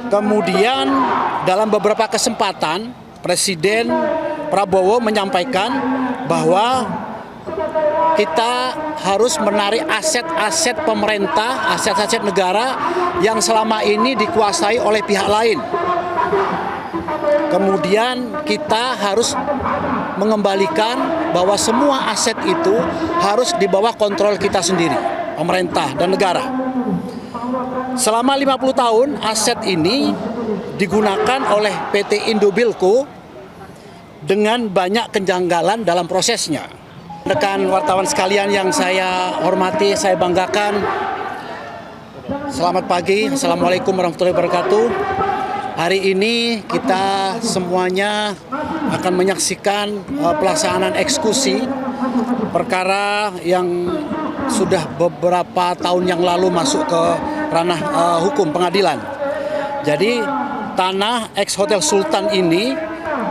Kemudian dalam beberapa kesempatan Presiden Prabowo menyampaikan bahwa kita harus menarik aset-aset pemerintah, aset-aset negara yang selama ini dikuasai oleh pihak lain. Kemudian kita harus mengembalikan bahwa semua aset itu harus di bawah kontrol kita sendiri, pemerintah dan negara. Selama 50 tahun aset ini digunakan oleh PT Indobilco dengan banyak kejanggalan dalam prosesnya. Rekan wartawan sekalian yang saya hormati, saya banggakan. Selamat pagi, Assalamualaikum warahmatullahi wabarakatuh. Hari ini kita semuanya akan menyaksikan pelaksanaan eksekusi perkara yang sudah beberapa tahun yang lalu masuk ke ranah hukum pengadilan. Jadi tanah ex Hotel Sultan ini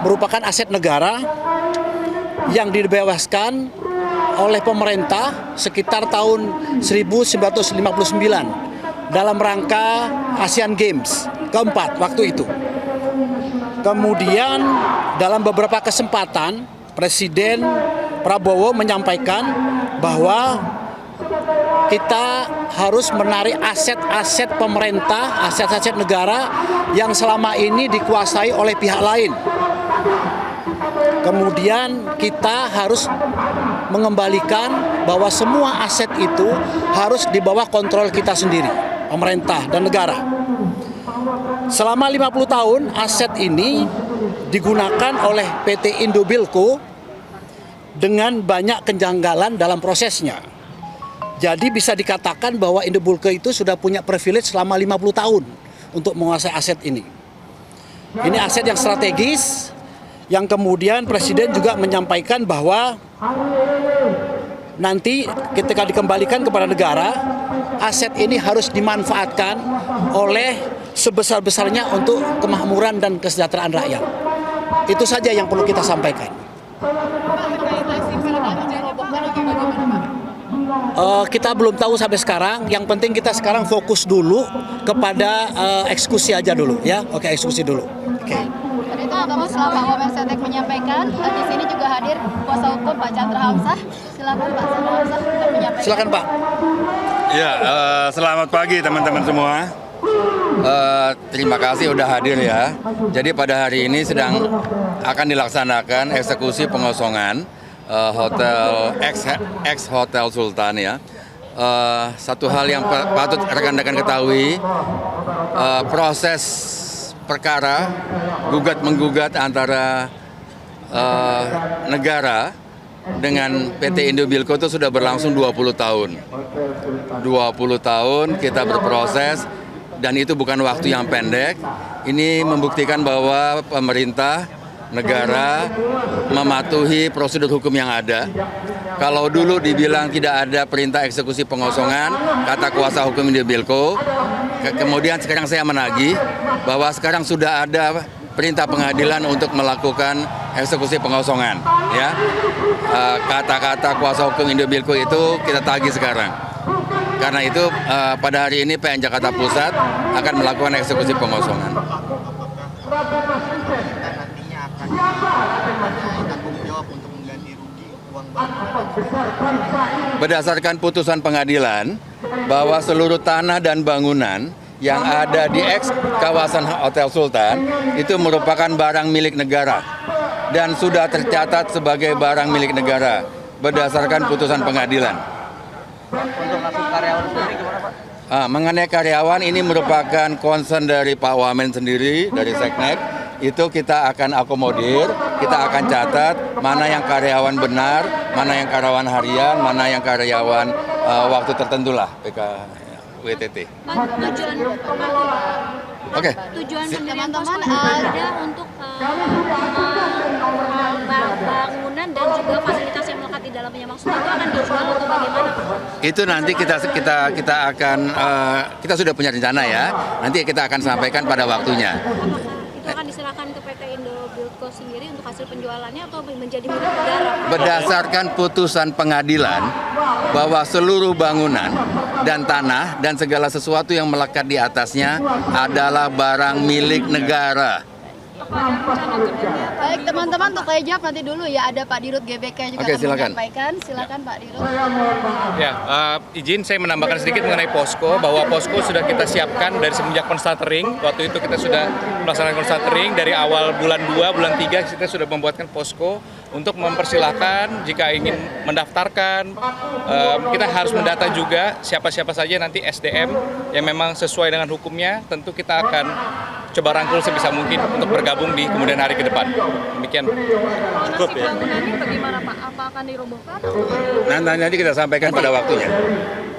merupakan aset negara yang dibebaskan oleh pemerintah sekitar tahun 1959 dalam rangka Asian Games keempat waktu itu. Kemudian dalam beberapa kesempatan Presiden Prabowo menyampaikan bahwa kita harus menarik aset-aset pemerintah, aset-aset negara yang selama ini dikuasai oleh pihak lain. Kemudian kita harus mengembalikan bahwa semua aset itu harus di bawah kontrol kita sendiri, pemerintah dan negara. Selama 50 tahun aset ini digunakan oleh PT Indobilco dengan banyak kejanggalan dalam prosesnya. Jadi bisa dikatakan bahwa Indobilco itu sudah punya privilege selama 50 tahun untuk menguasai aset ini. Ini aset yang strategis, yang kemudian Presiden juga menyampaikan bahwa nanti ketika dikembalikan kepada negara, aset ini harus dimanfaatkan oleh sebesar-besarnya untuk kemakmuran dan kesejahteraan rakyat. Itu saja yang perlu kita sampaikan. Kita belum tahu sampai sekarang. Yang penting kita sekarang fokus dulu kepada eksekusi aja dulu, ya. Oke, eksekusi dulu. Oke. Tadi itu kamu setelah Pak Wamensetek menyampaikan, di sini juga hadir kuasa hukum Pak Chandra Hamzah. Silakan Pak Chandra Hamzah menyampaikan. Silakan Pak. Ya, selamat pagi teman-teman semua. Terima kasih udah hadir ya. Jadi pada hari ini akan dilaksanakan eksekusi pengosongan hotel ex Hotel Sultan ya. Satu hal yang patut rekan-rekan ketahui, proses perkara gugat-menggugat antara negara dengan PT Indobilco itu sudah berlangsung 20 tahun. 20 tahun kita berproses dan itu bukan waktu yang pendek. Ini membuktikan bahwa pemerintah negara mematuhi prosedur hukum yang ada. Kalau dulu dibilang tidak ada perintah eksekusi pengosongan, kata kuasa hukum Indobilco, kemudian sekarang saya menagih bahwa sekarang sudah ada perintah pengadilan untuk melakukan eksekusi pengosongan. Ya, kata-kata kuasa hukum Indobilco itu kita tagih sekarang. Karena itu pada hari ini PN Jakarta Pusat akan melakukan eksekusi pengosongan. Berdasarkan putusan pengadilan bahwa seluruh tanah dan bangunan yang ada di ex kawasan Hotel Sultan itu merupakan barang milik negara dan sudah tercatat sebagai barang milik negara berdasarkan putusan pengadilan. Untuk nasib karyawan sendiri gimana Pak? Mengenai karyawan ini merupakan concern dari Pak Wamen sendiri, dari Seknek. Itu kita akan akomodir, kita akan catat mana yang karyawan benar, mana yang karyawan harian, mana yang karyawan waktu tertentu lah, PKWTT. Oke. Tujuan teman-teman ada untuk bangunan dan juga fasilitas yang melekat di dalamnya, maksudnya itu akan dijual atau bagaimana Pak? Itu nanti kita akan kita sudah punya rencana ya. Nanti kita akan sampaikan pada waktunya. itu akan diserahkan ke PT Indobuildco sendiri untuk hasil penjualannya atau menjadi milik negara? Berdasarkan putusan pengadilan bahwa seluruh bangunan dan tanah dan segala sesuatu yang melekat di atasnya adalah barang milik negara. Baik teman-teman, untuk saya jawab nanti dulu ya, ada Pak Dirut GBK juga Oke, akan silakan. menyampaikan. Silakan Pak Dirut. Ya, izin saya menambahkan sedikit mengenai posko, bahwa posko sudah kita siapkan dari semenjak konstaltering. Waktu itu kita sudah melaksanakan konstaltering dari awal bulan 2, bulan 3 kita sudah membuatkan posko untuk mempersilahkan jika ingin mendaftarkan. Kita harus mendata juga siapa-siapa saja nanti SDM yang memang sesuai dengan hukumnya. Tentu kita akan coba rangkul sebisa mungkin untuk bergabung di kemudian hari ke depan. Demikian. Cukup ya. Bangunannya bagaimana Pak? Apa akan dirobohkan? Nanti kita sampaikan pada waktunya.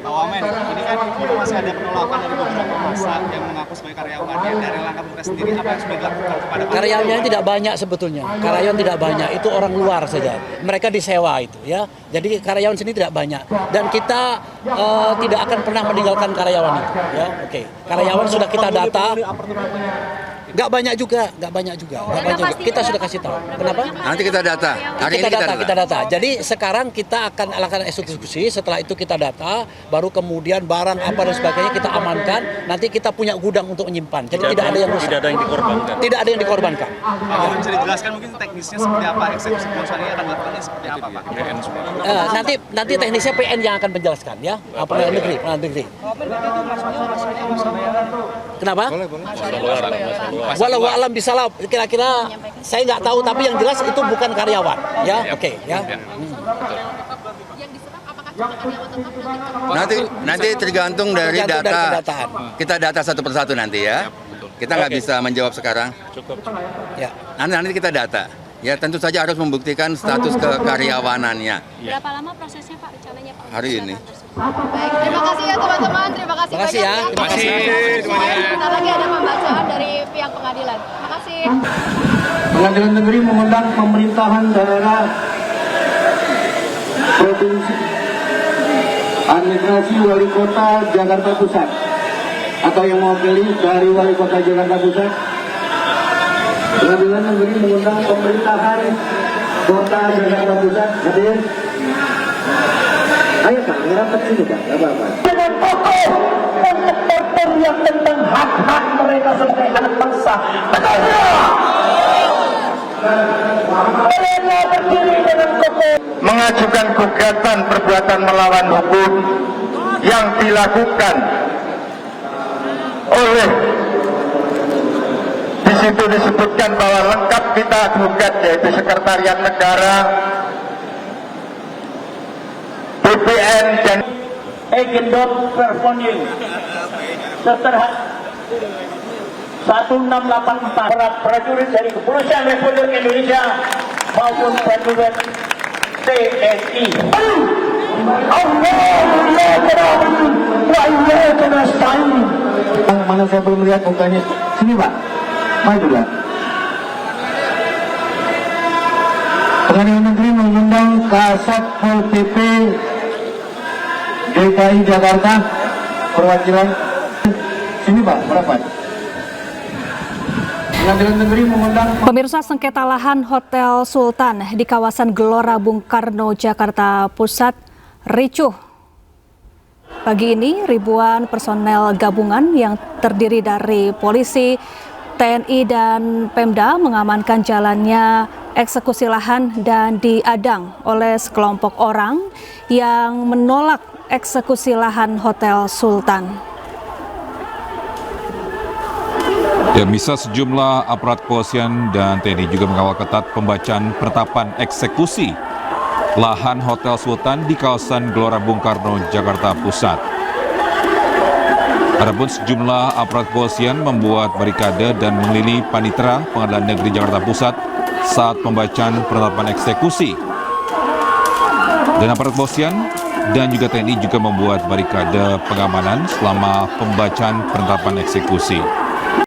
Pak Wamen, ini kan masih ada penolakan dari beberapa masa yang mengaku sebagai karyawannya. Dari langkah Polres sendiri, apa yang sudah dilakukan kepada Pak? Karyawannya tidak banyak sebetulnya. Karyawan tidak banyak, itu orang luar saja. Mereka disewa itu ya. Jadi karyawan sini tidak banyak. Dan kita tidak akan pernah meninggalkan karyawan itu ya. Oke. Karyawan sudah kita data. Nggak banyak juga. Kita sudah kasih tahu. Kenapa? Nanti kita data. Hari ini Kita data. Jadi sekarang kita akan lakukan eksekusi. Setelah itu kita data, baru kemudian barang apa dan sebagainya kita amankan. Nanti kita punya gudang untuk menyimpan. Jadi tidak ada yang rusak. Tidak ada yang dikorbankan. Tidak ada yang dikorbankan. Bisa dijelaskan mungkin teknisnya seperti apa, eksekusi perusahaan akan dilakukan seperti apa Pak? Nanti teknisnya PN yang akan menjelaskan ya. Pengadilan negeri. Kenapa? Walau alam bisa lah. Kira-kira saya nggak tahu, tapi yang jelas itu bukan karyawan ya. Oke ya. Yang diserap apakah cuma karyawan tetap Nanti tergantung dari Tergantung dari data. pendataan. Kita data satu persatu nanti ya. Kita nggak bisa menjawab sekarang. Ya. Nanti kita data. Ya tentu saja harus membuktikan status kekaryawanannya. Berapa lama prosesnya Pak rencananya Pak? Hari ini. Baik, terima kasih ya teman-teman. Terima kasih Terima kasih banyak ya. Terima kasih. Sebentar lagi ada pembacaan dari pihak pengadilan. Terima kasih. Pengadilan Negeri mengundang pemerintahan daerah Provinsi Administrasi Wali Kota Jakarta Pusat atau yang mewakili dari Wali Kota Jakarta Pusat. Pengadilan Negeri mengundang pemerintahan Kota Jakarta Pusat hadir. Ayo Pak, ngerapat sini Pak, nggak apa-apa. Dengan kokoh untuk berteriak tentang hak-hak mereka sebagai anak bangsa. Mereka berdiri dengan kokoh mengajukan gugatan perbuatan melawan hukum yang dilakukan oleh di situ disebutkan bahwa lengkap kita gugat yaitu Sekretariat Negara, BPN dan Agendot Performing seterha 1684 para prajurit dari Kepolisian Republik Indonesia maupun prajurit TNI. Mana saya belum lihat mukanya. Sini Pak, maju Pak. Pengadilan Negeri mengundang Kasat Pol PP DKI Jakarta perwakilan. Sini Pak, berapa? Pengadilan Negeri mengundang. Pemirsa, sengketa lahan Hotel Sultan di kawasan Gelora Bung Karno, Jakarta Pusat ricuh. Pagi ini ribuan personel gabungan yang terdiri dari polisi, TNI dan Pemda mengamankan jalannya eksekusi lahan dan diadang oleh sekelompok orang yang menolak eksekusi lahan Hotel Sultan. Ya, bisa sejumlah aparat kepolisian dan TNI juga mengawal ketat pembacaan penetapan eksekusi lahan Hotel Sultan di kawasan Gelora Bung Karno, Jakarta Pusat. Adapun sejumlah aparat kepolisian membuat barikade dan mengelilingi panitera Pengadilan Negeri Jakarta Pusat saat pembacaan penetapan eksekusi. Dan aparat kepolisian dan juga TNI juga membuat barikade pengamanan selama pembacaan penetapan eksekusi.